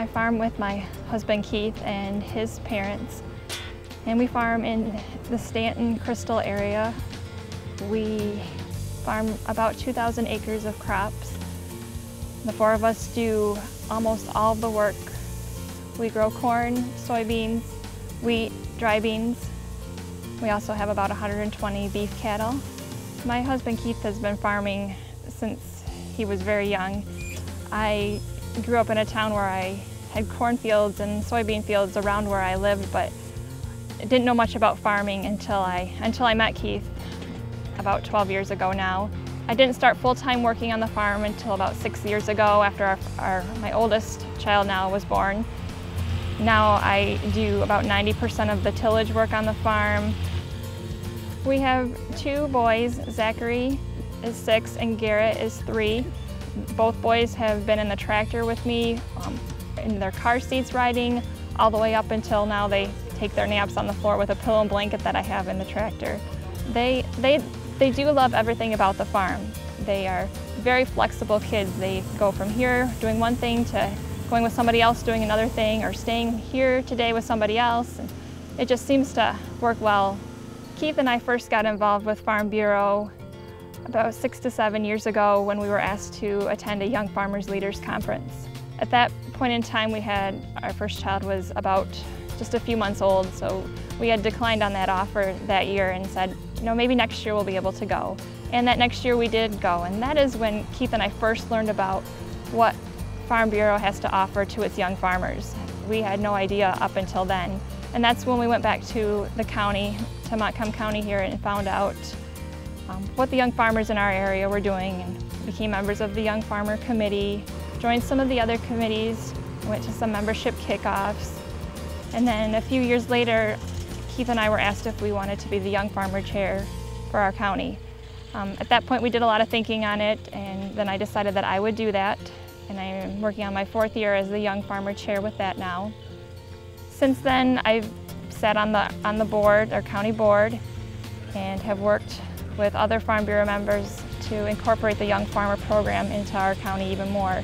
I farm with my husband Keith and his parents, and we farm in the Stanton Crystal area. We farm about 2,000 acres of crops. The four of us do almost all of the work. We grow corn, soybeans, wheat, dry beans. We also have about 120 beef cattle. My husband Keith has been farming since he was very young. I grew up in a town where I had cornfields and soybean fields around where I lived, but didn't know much about farming until I met Keith about 12 years ago now. I didn't start full-time working on the farm until about 6 years ago after my oldest child now was born. Now I do about 90% of the tillage work on the farm. We have two boys. Zachary is 6 and Garrett is 3. Both boys have been in the tractor with me, in their car seats riding, all the way up until now they take their naps on the floor with a pillow and blanket that I have in the tractor. They do love everything about the farm. They are very flexible kids. They go from here doing one thing to going with somebody else doing another thing, or staying here today with somebody else. And it just seems to work well. Keith and I first got involved with Farm Bureau about 6 to 7 years ago when we were asked to attend a Young Farmers Leaders Conference. At that point in time, our first child was about just a few months old, so we had declined on that offer that year and said, maybe next year we'll be able to go. And that next year we did go, and that is when Keith and I first learned about what Farm Bureau has to offer to its young farmers. We had no idea up until then. And that's when we went back to the county, to Montcalm County here, and found out what the young farmers in our area were doing, and became members of the Young Farmer Committee, joined some of the other committees, went to some membership kickoffs, and then a few years later, Keith and I were asked if we wanted to be the Young Farmer Chair for our county. At that point we did a lot of thinking on it, and then I decided that I would do that, and I am working on my 4th year as the Young Farmer Chair with that now. Since then I've sat on the board, our county board, and have worked with other Farm Bureau members to incorporate the Young Farmer program into our county even more.